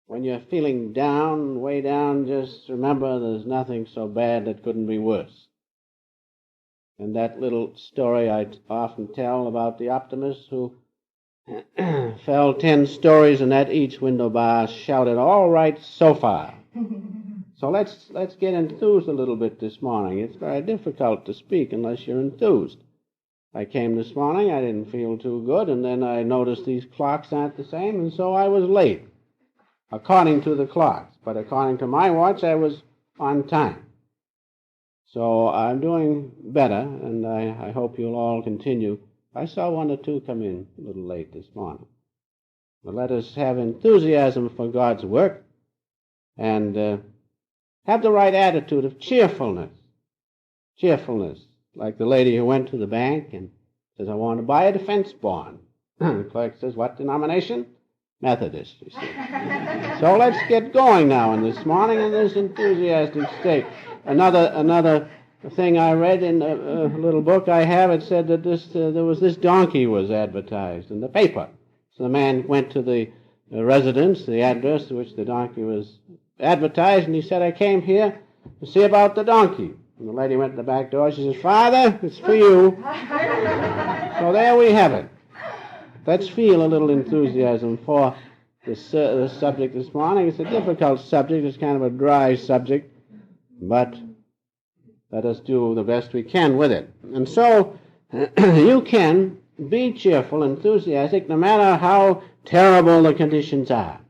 When you're feeling down, way down, just remember there's nothing so bad that couldn't be worse. And that little story I often tell about the optimist who fell 10 stories and at each window bar shouted, "All right so far." So let's get enthused a little bit this morning. It's very difficult to speak unless you're enthused. I came this morning, I didn't feel too good, and then I noticed these clocks aren't the same, and so I was late, according to the clocks. But according to my watch, I was on time. So I'm doing better, and I hope you'll all continue. I saw one or two come in a little late this morning. But let us have enthusiasm for God's work and have the right attitude of cheerfulness. Cheerfulness, like the lady who went to the bank and says, "I want to buy a defense bond." The clerk says, "What denomination?" "Methodist," you see. So let's get going now in this morning in this enthusiastic state. Another thing I read in a little book I have, it said that there was this donkey was advertised in the paper. So the man went to the residence, the address to which the donkey was advertised, and he said, "I came here to see about the donkey." And the lady went to the back door. She says, "Father, it's for you." So there we have it. Let's feel a little enthusiasm for this subject this morning. It's a difficult subject. It's kind of a dry subject, but let us do the best we can with it. And so you can be cheerful, enthusiastic, no matter how terrible the conditions are.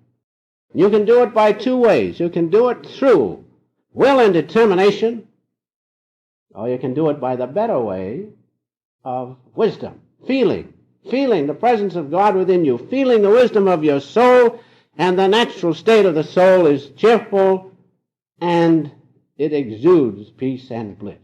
You can do it by two ways. You can do it through will and determination, or you can do it by the better way of wisdom, feeling the presence of God within you, feeling the wisdom of your soul, and the natural state of the soul is cheerful, and it exudes peace and bliss.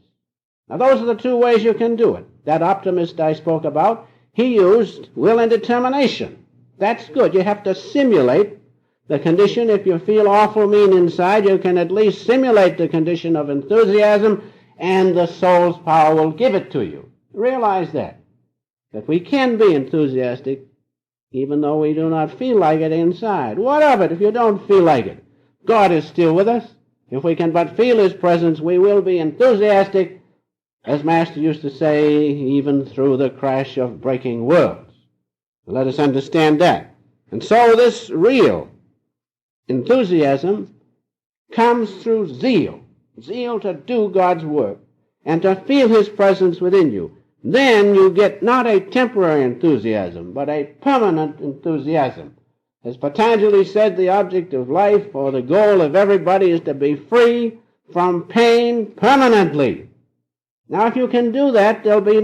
Now those are the two ways you can do it. That optimist I spoke about, he used will and determination. That's good. You have to simulate the condition. If you feel awful mean inside, you can at least simulate the condition of enthusiasm, and the soul's power will give it to you. Realize that we can be enthusiastic even though we do not feel like it inside. What of it if you don't feel like it? God is still with us. If we can but feel His presence, we will be enthusiastic, as Master used to say, even through the crash of breaking worlds. Let us understand that. And so this real enthusiasm comes through zeal to do God's work and to feel His presence within you. Then you get not a temporary enthusiasm, but a permanent enthusiasm. As Patanjali said, the object of life, or the goal of everybody, is to be free from pain permanently. Now, if you can do that, there'll be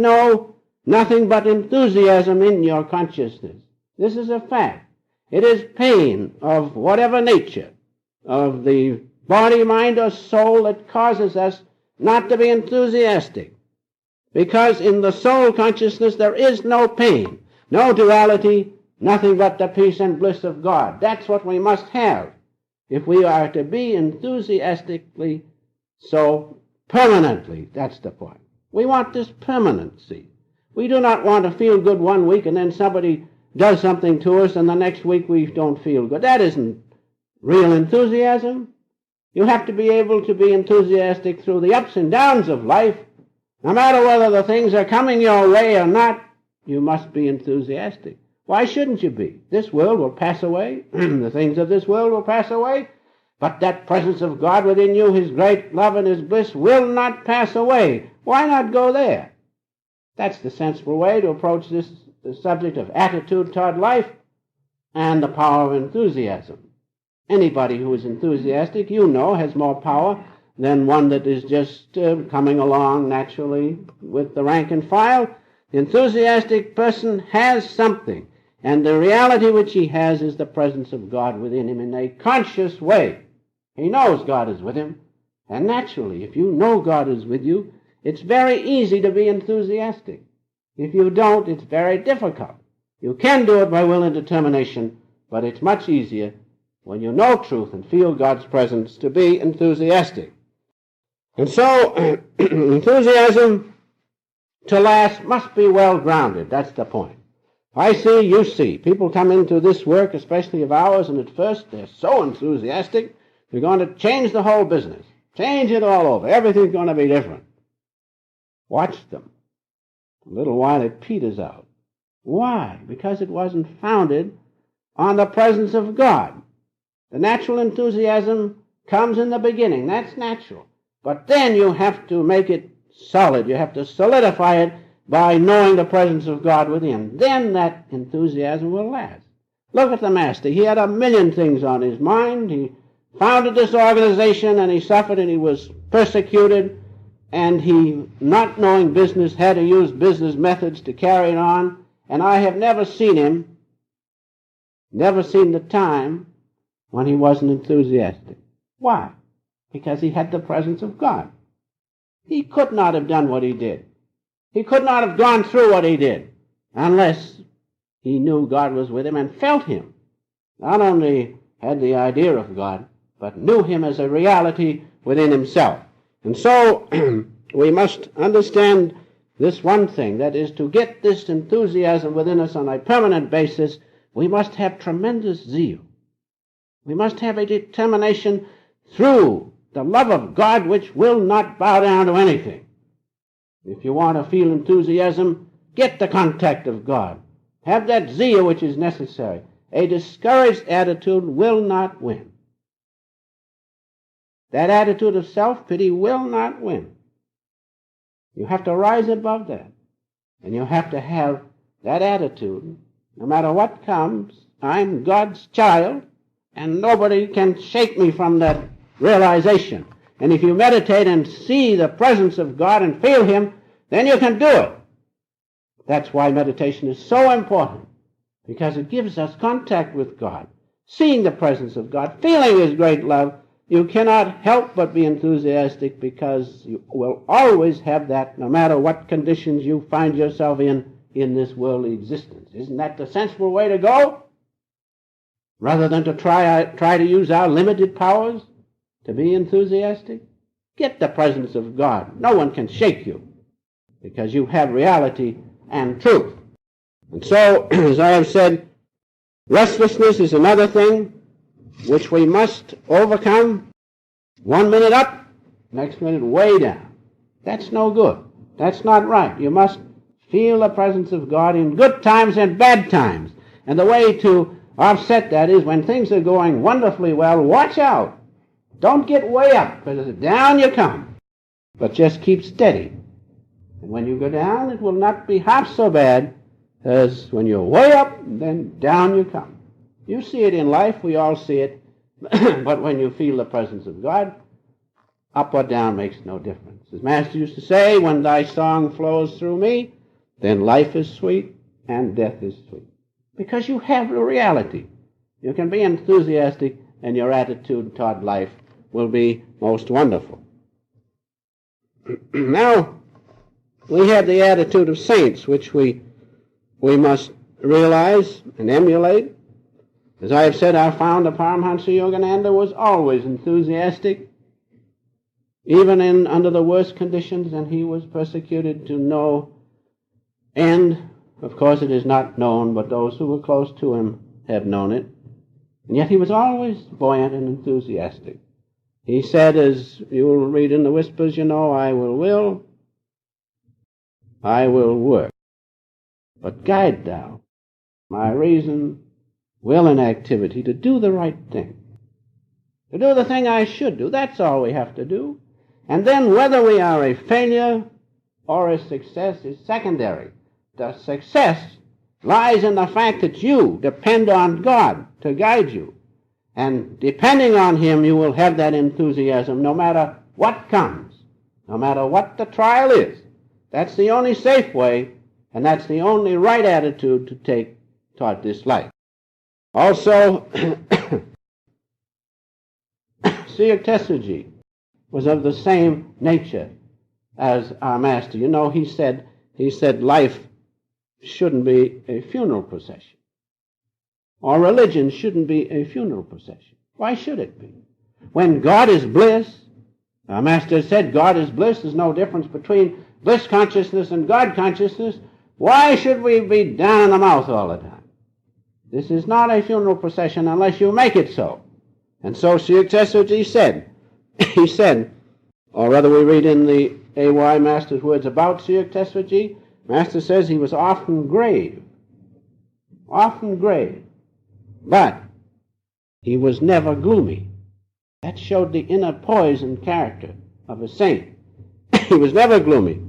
nothing but enthusiasm in your consciousness. This is a fact. It is pain of whatever nature, of the body, mind, or soul, that causes us not to be enthusiastic. Because in the soul consciousness there is no pain, no duality, nothing but the peace and bliss of God. That's what we must have if we are to be enthusiastically so permanently. That's the point. We want this permanency. We do not want to feel good one week and then somebody does something to us and the next week we don't feel good. That isn't real enthusiasm. You have to be able to be enthusiastic through the ups and downs of life. No matter whether the things are coming your way or not, you must be enthusiastic. Why shouldn't you be? This world will pass away. The things of this world will pass away. But that presence of God within you, His great love and His bliss, will not pass away. Why not go there? That's the sensible way to approach the subject of attitude toward life and the power of enthusiasm. Anybody who is enthusiastic, has more power than one that is just coming along naturally with the rank and file. The enthusiastic person has something, and the reality which he has is the presence of God within him in a conscious way. He knows God is with him, and naturally, if you know God is with you, it's very easy to be enthusiastic. If you don't, it's very difficult. You can do it by will and determination, but it's much easier when you know truth and feel God's presence to be enthusiastic. And so, enthusiasm to last must be well grounded. That's the point. I see, you see. People come into this work, especially of ours, and at first they're so enthusiastic. We're going to change the whole business. Change it all over. Everything's going to be different. Watch them. A little while it peters out. Why? Because it wasn't founded on the presence of God. The natural enthusiasm comes in the beginning. That's natural. But then you have to make it solid. You have to solidify it by knowing the presence of God within. Then that enthusiasm will last. Look at the Master. He had a million things on his mind. He founded this organization, and he suffered, and he was persecuted, and he, not knowing business, had to use business methods to carry it on. And I have never seen him, never seen the time when he wasn't enthusiastic. Why? Because he had the presence of God. He could not have done what he did. He could not have gone through what he did unless he knew God was with him and felt him. Not only had the idea of God, but knew him as a reality within himself. And so we must understand this one thing, that is, to get this enthusiasm within us on a permanent basis, we must have tremendous zeal. We must have a determination through the love of God which will not bow down to anything. If you want to feel enthusiasm, get the contact of God. Have that zeal which is necessary. A discouraged attitude will not win. That attitude of self-pity will not win. You have to rise above that. And you have to have that attitude. No matter what comes, I'm God's child, and nobody can shake me from that realization. And if you meditate and see the presence of God and feel him, then you can do it. That's why meditation is so important, because it gives us contact with God, seeing the presence of God, feeling his great love. You cannot help but be enthusiastic, because you will always have that no matter what conditions you find yourself in this worldly existence. Isn't that the sensible way to go? Rather than to try to use our limited powers to be enthusiastic, get the presence of God. No one can shake you, because you have reality and truth. And so, as I have said, restlessness is another thing which we must overcome. 1 minute up, next minute way down. That's no good. That's not right. You must feel the presence of God in good times and bad times. And the way to offset that is when things are going wonderfully well, watch out. Don't get way up, because down you come. But just keep steady. And when you go down, it will not be half so bad as when you're way up, and then down you come. You see it in life, we all see it. But when you feel the presence of God, up or down makes no difference. As Master used to say, when thy song flows through me, then life is sweet and death is sweet. Because you have the reality. You can be enthusiastic, and your attitude toward life will be most wonderful. Now, we have the attitude of saints, which we must realize and emulate. As I have said, our founder, Paramahansa Yogananda, was always enthusiastic, even under the worst conditions, and he was persecuted to no end. Of course, it is not known, but those who were close to him have known it. And yet he was always buoyant and enthusiastic. He said, as you will read in the Whispers, I will, I will work. But guide thou my reason, will, and activity to do the right thing. To do the thing I should do. That's all we have to do. And then whether we are a failure or a success is secondary. The success lies in the fact that you depend on God to guide you. And depending on him, you will have that enthusiasm no matter what comes, no matter what the trial is. That's the only safe way, and that's the only right attitude to take toward this life. Also, Sri Tessaji was of the same nature as our Master. He said life shouldn't be a funeral procession. Or religion shouldn't be a funeral procession. Why should it be? When God is bliss, our Master said God is bliss. There's no difference between bliss consciousness and God consciousness. Why should we be down in the mouth all the time? This is not a funeral procession unless you make it so. And so Sri Yukteswarji said, he said, or rather we read in the A.Y. Master's words about Sri Yukteswarji, Master says he was often grave, but he was never gloomy. That showed the inner poise and character of a saint. He was never gloomy.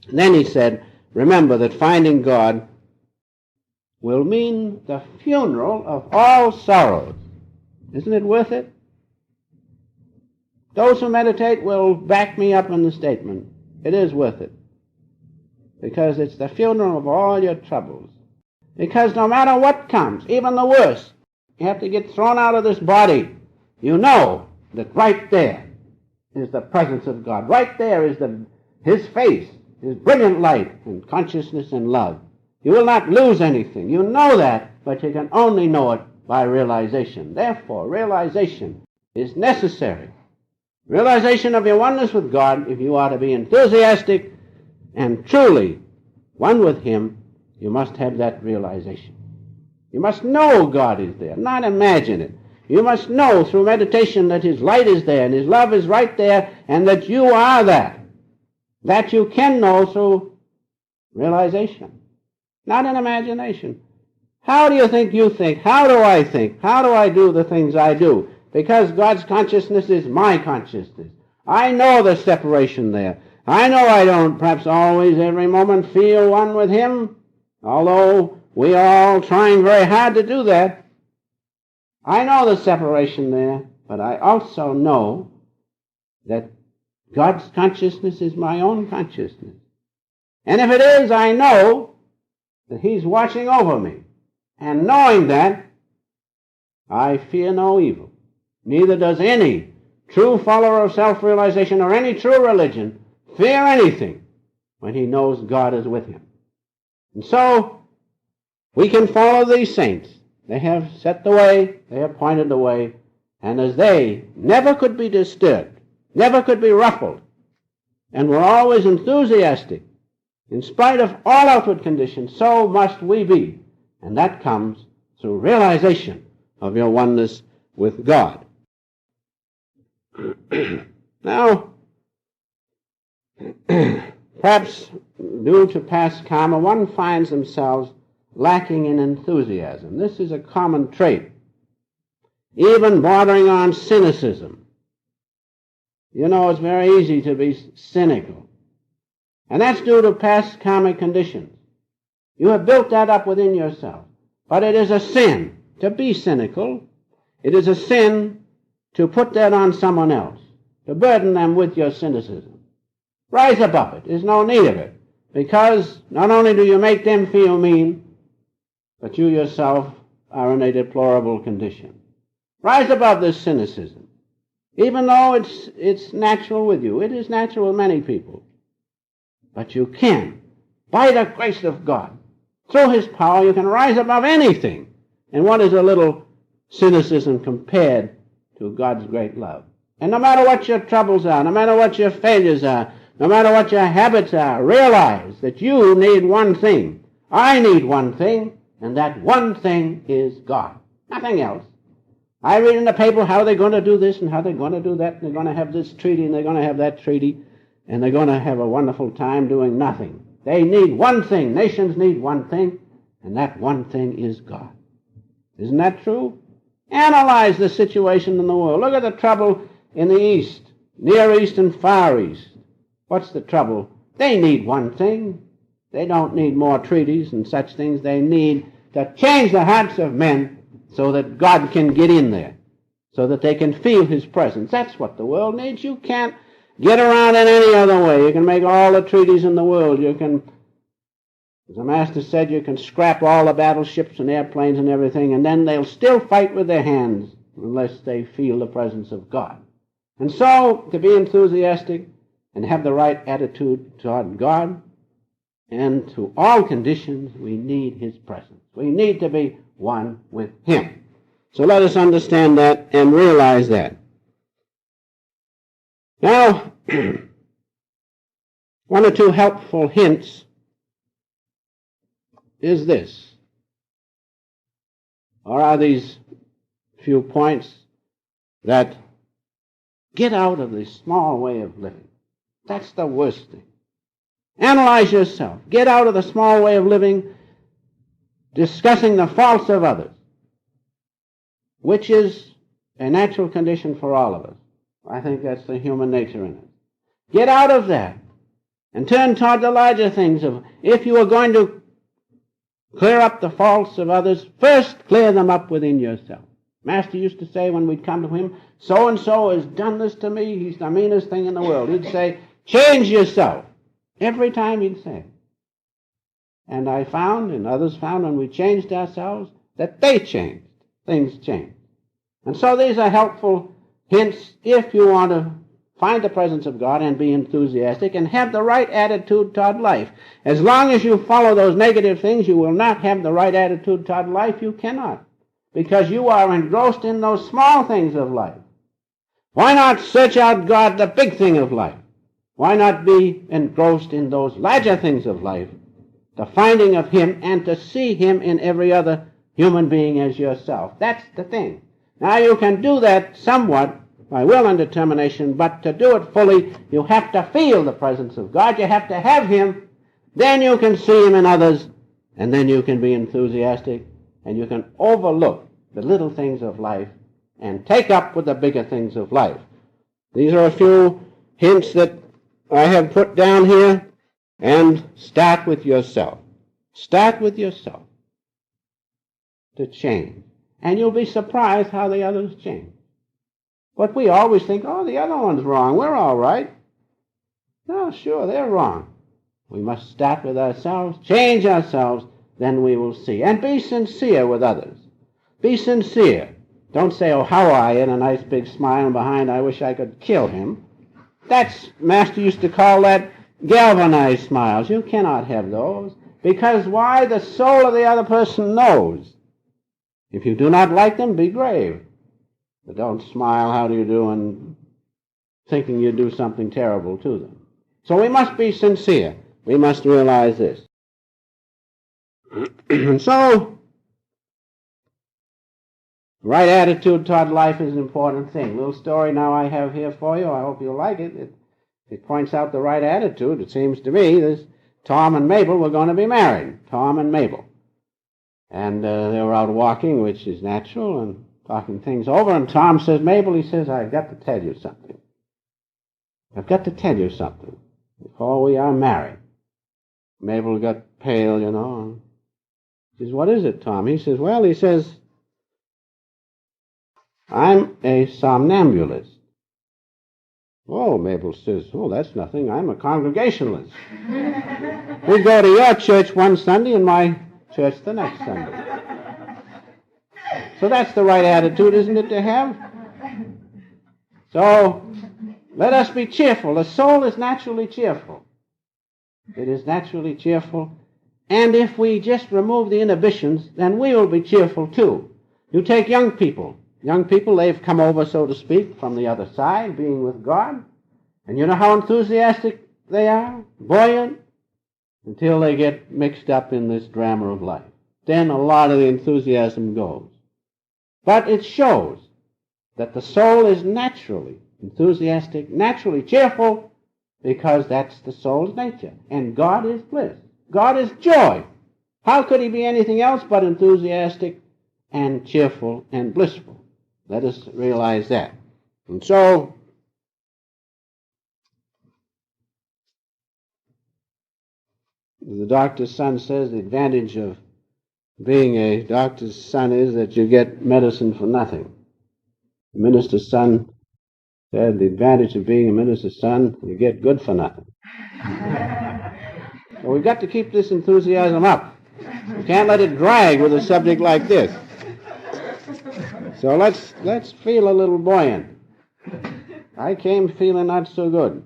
And then he said, remember that finding God will mean the funeral of all sorrows. Isn't it worth it? Those who meditate will back me up in the statement. It is worth it. Because it's the funeral of all your troubles. Because no matter what comes, even the worst, you have to get thrown out of this body. You know that right there is the presence of God. Right there is His face, His brilliant light and consciousness and love. You will not lose anything. You know that, but you can only know it by realization. Therefore, realization is necessary. Realization of your oneness with God, if you are to be enthusiastic and truly one with Him, you must have that realization. You must know God is there, not imagine it. You must know through meditation that His light is there and His love is right there and that you are that. That you can know through realization, not in imagination. How do you think you think? How do I think? How do I do the things I do? Because God's consciousness is my consciousness. I know the separation there. I know I don't perhaps always every moment feel one with Him, although we are all trying very hard to do that. I know the separation there, but I also know that God's consciousness is my own consciousness. And if it is, I know that He's watching over me. And knowing that, I fear no evil. Neither does any true follower of self-realization or any true religion fear anything when he knows God is with him. And so, we can follow these saints. They have set the way, they have pointed the way, and as they never could be disturbed, never could be ruffled, and were always enthusiastic, in spite of all outward conditions, so must we be. And that comes through realization of your oneness with God. Now, perhaps due to past karma, one finds themselves lacking in enthusiasm. This is a common trait, even bordering on cynicism. You know, it's very easy to be cynical. And that's due to past karmic conditions. You have built that up within yourself. But it is a sin to be cynical. It is a sin to put that on someone else, to burden them with your cynicism. Rise above it. There's no need of it. Because not only do you make them feel mean, but you yourself are in a deplorable condition. Rise above this cynicism. Even though it's natural with you. It is natural with many people. But you can, by the grace of God, through His power, you can rise above anything. And what is a little cynicism compared to God's great love? And no matter what your troubles are, no matter what your failures are, no matter what your habits are, realize that you need one thing. I need one thing, and that one thing is God. Nothing else. I read in the paper how they're going to do this and how they're going to do that, and they're going to have this treaty and they're going to have that treaty, and they're going to have a wonderful time doing nothing. They need one thing. Nations need one thing, and that one thing is God. Isn't that true? Analyze the situation in the world. Look at the trouble in the East, Near East and Far East. What's the trouble? They need one thing. They don't need more treaties and such things. They need to change the hearts of men so that God can get in there, so that they can feel His presence. That's what the world needs. You can't get around in any other way. You can make all the treaties in the world. You can, as the Master said, you can scrap all the battleships and airplanes and everything, and then they'll still fight with their hands unless they feel the presence of God. And so, to be enthusiastic and have the right attitude toward God, and to all conditions, we need His presence. We need to be one with Him. So let us understand that and realize that. Now, one or two helpful hints is this, or are these few points that get out of the small way of living. That's the worst thing. Analyze yourself. Get out of the small way of living, discussing the faults of others, which is a natural condition for all of us. I think that's the human nature in it. Get out of that and turn toward the larger things of, if you are going to clear up the faults of others, first clear them up within yourself. Master used to say when we'd come to him, so-and-so has done this to me, he's the meanest thing in the world. He'd say, change yourself. Every time he'd say it. And I found, and others found, when we changed ourselves, that they changed. Things changed. And so these are helpful hints if you want to find the presence of God and be enthusiastic and have the right attitude toward life. As long as you follow those negative things, you will not have the right attitude toward life. You cannot. Because you are engrossed in those small things of life. Why not search out God, the big thing of life? Why not be engrossed in those larger things of life, the finding of him and to see him in every other human being as yourself? That's the thing. Now you can do that somewhat by will and determination, but to do it fully, you have to feel the presence of God. You have to have him. Then you can see him in others, and then you can be enthusiastic, and you can overlook the little things of life and take up with the bigger things of life. These are a few hints that I have put down here, and start with yourself. Start with yourself to change. And you'll be surprised how the others change. But we always think, oh, the other one's wrong. We're all right. No, sure, they're wrong. We must start with ourselves, change ourselves, then we will see. And be sincere with others. Be sincere. Don't say, oh, how are you, and a nice big smile, and behind, I wish I could kill him. That's, Master used to call that galvanized smiles. You cannot have those. Because why? The soul of the other person knows. If you do not like them, be grave. But don't smile, how do you do, and thinking you do something terrible to them. So we must be sincere. We must realize this. And so, right attitude toward life is an important thing. Little story now I have here for you. I hope you'll like it. It points out the right attitude. It seems to me that Tom and Mabel were going to be married. Tom and Mabel. And they were out walking, which is natural, and talking things over. And Tom says, Mabel, he says, I've got to tell you something. I've got to tell you something before we are married. Mabel got pale, you know. He says, what is it, Tom? He says, well, he says, I'm a somnambulist. Oh, Mabel says, oh, that's nothing. I'm a congregationalist. We go to your church one Sunday and my church the next Sunday. So that's the right attitude, isn't it, to have? So let us be cheerful. The soul is naturally cheerful. It is naturally cheerful. And if we just remove the inhibitions, then we will be cheerful too. You take young people. Young people, they've come over, so to speak, from the other side, being with God. And you know how enthusiastic they are? Buoyant. Until they get mixed up in this drama of life. Then a lot of the enthusiasm goes. But it shows that the soul is naturally enthusiastic, naturally cheerful, because that's the soul's nature. And God is bliss. God is joy. How could he be anything else but enthusiastic and cheerful and blissful? Let us realize that. And so, the doctor's son says the advantage of being a doctor's son is that you get medicine for nothing. The minister's son said the advantage of being a minister's son, you get good for nothing. So we've got to keep this enthusiasm up. We can't let it drag with a subject like this. So let's feel a little buoyant. I came feeling not so good.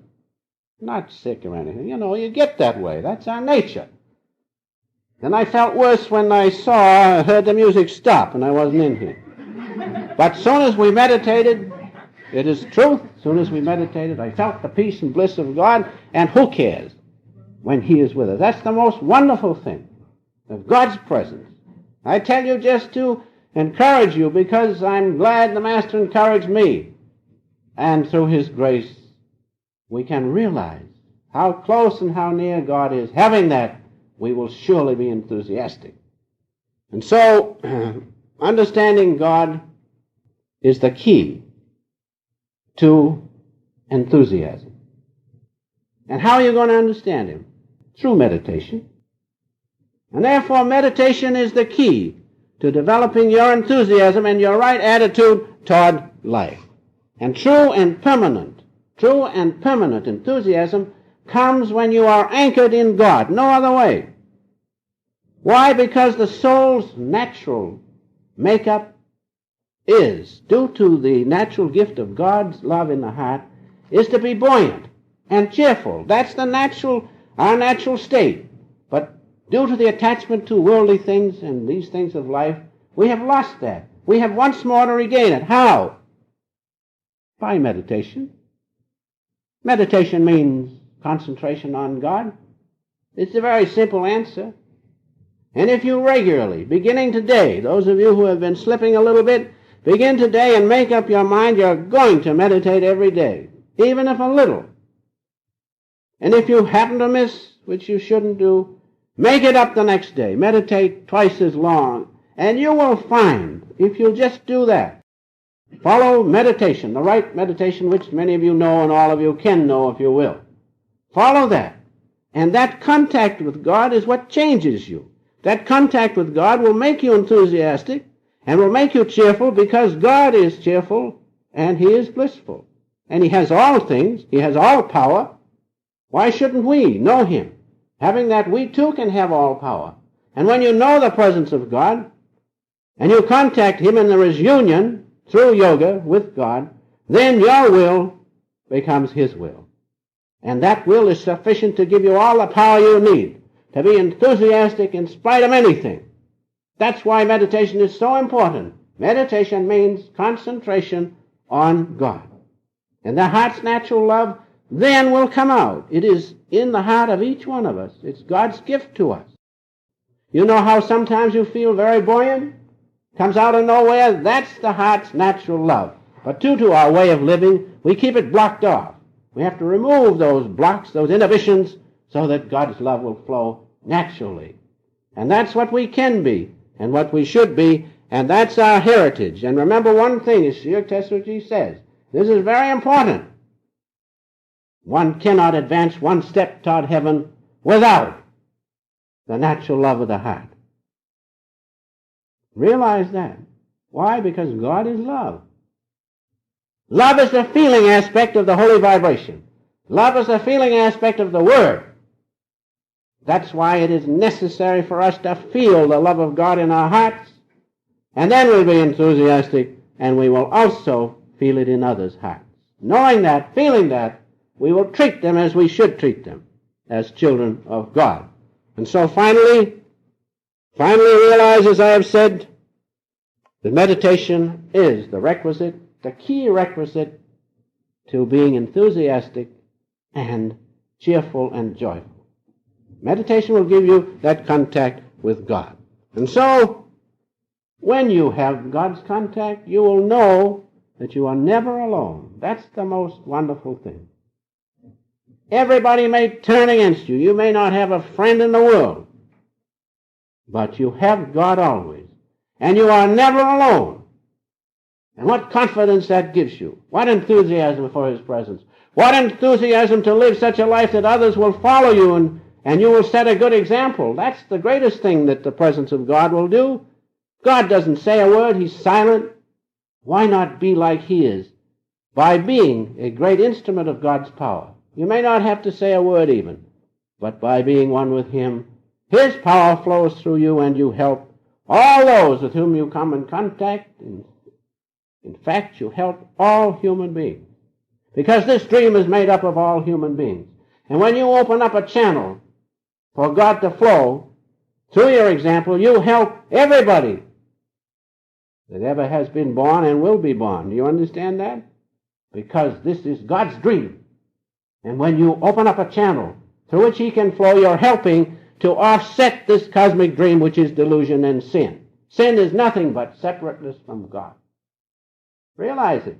Not sick or anything. You know, you get that way. That's our nature. And I felt worse when I heard the music stop and I wasn't in here. But as soon as we meditated, it is truth, as soon as we meditated, I felt the peace and bliss of God, and who cares when he is with us? That's the most wonderful thing. of God's presence. I tell you just to encourage you, because I'm glad the Master encouraged me. And through his grace, we can realize how close and how near God is. Having that, we will surely be enthusiastic. And so, understanding God is the key to enthusiasm. And how are you going to understand him? Through meditation. And therefore, meditation is the key to developing your enthusiasm and your right attitude toward life. And true and permanent enthusiasm comes when you are anchored in God. No other way. Why? Because the soul's natural makeup is, due to the natural gift of God's love in the heart, is to be buoyant and cheerful. That's our natural state. But due to the attachment to worldly things and these things of life, we have lost that. We have once more to regain it. How? By meditation. Meditation means concentration on God. It's a very simple answer. And if you regularly, beginning today, those of you who have been slipping a little bit, begin today and make up your mind you're going to meditate every day, even if a little. And if you happen to miss, which you shouldn't do, make it up the next day. Meditate twice as long. And you will find, if you'll just do that, follow meditation, the right meditation, which many of you know and all of you can know if you will. Follow that. And that contact with God is what changes you. That contact with God will make you enthusiastic and will make you cheerful, because God is cheerful and he is blissful. And he has all things. He has all power. Why shouldn't we know him? Having that, we too can have all power. And when you know the presence of God and you contact him and there is union through yoga with God, then your will becomes his will. And that will is sufficient to give you all the power you need to be enthusiastic in spite of anything. That's why meditation is so important. Meditation means concentration on God. And the heart's natural love then will come out. It is in the heart of each one of us. It's God's gift to us. You know how sometimes you feel very buoyant? Comes out of nowhere? That's the heart's natural love. But due to our way of living, we keep it blocked off. We have to remove those blocks, those inhibitions, so that God's love will flow naturally. And that's what we can be and what we should be, and that's our heritage. And remember one thing, as Sri Tessuji says, this is very important. One cannot advance one step toward heaven without the natural love of the heart. Realize that. Why? Because God is love. Love is the feeling aspect of the holy vibration. Love is the feeling aspect of the Word. That's why it is necessary for us to feel the love of God in our hearts, and then we'll be enthusiastic, and we will also feel it in others' hearts. Knowing that, feeling that, we will treat them as we should treat them, as children of God. And so finally realize, as I have said, that meditation is the key requisite to being enthusiastic and cheerful and joyful. Meditation will give you that contact with God. And so, when you have God's contact, you will know that you are never alone. That's the most wonderful thing. Everybody may turn against you. You may not have a friend in the world. But you have God always. And you are never alone. And what confidence that gives you. What enthusiasm for his presence. What enthusiasm to live such a life that others will follow you and you will set a good example. That's the greatest thing that the presence of God will do. God doesn't say a word. He's silent. Why not be like he is? By being a great instrument of God's power. You may not have to say a word even, but by being one with him, his power flows through you and you help all those with whom you come in contact. In fact, you help all human beings. Because this dream is made up of all human beings. And when you open up a channel for God to flow, through your example, you help everybody that ever has been born and will be born. Do you understand that? Because this is God's dream. And when you open up a channel through which he can flow, you're helping to offset this cosmic dream, which is delusion and sin. Sin is nothing but separateness from God. Realize it.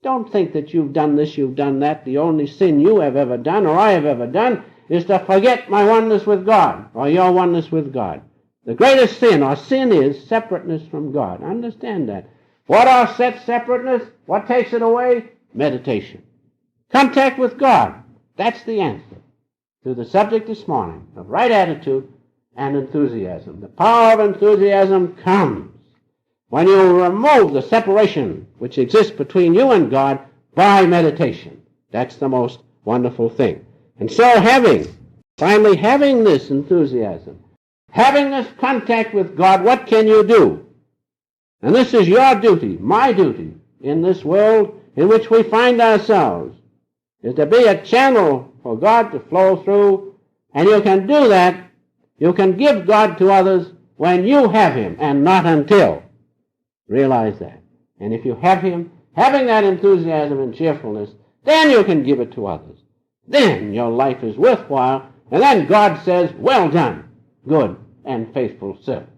Don't think that you've done this, you've done that. The only sin you have ever done, or I have ever done, is to forget my oneness with God, or your oneness with God. The greatest sin, or sin, is separateness from God. Understand that. What offsets separateness? What takes it away? Meditation. Contact with God. That's the answer to the subject this morning of right attitude and enthusiasm. The power of enthusiasm comes when you remove the separation which exists between you and God by meditation. That's the most wonderful thing. And so finally having this enthusiasm, having this contact with God, what can you do? And this is your duty, my duty, in this world in which we find ourselves, is to be a channel for God to flow through, and you can do that, you can give God to others when you have Him, and not until. Realize that. And if you have Him, having that enthusiasm and cheerfulness, then you can give it to others. Then your life is worthwhile, and then God says, well done, good and faithful servant.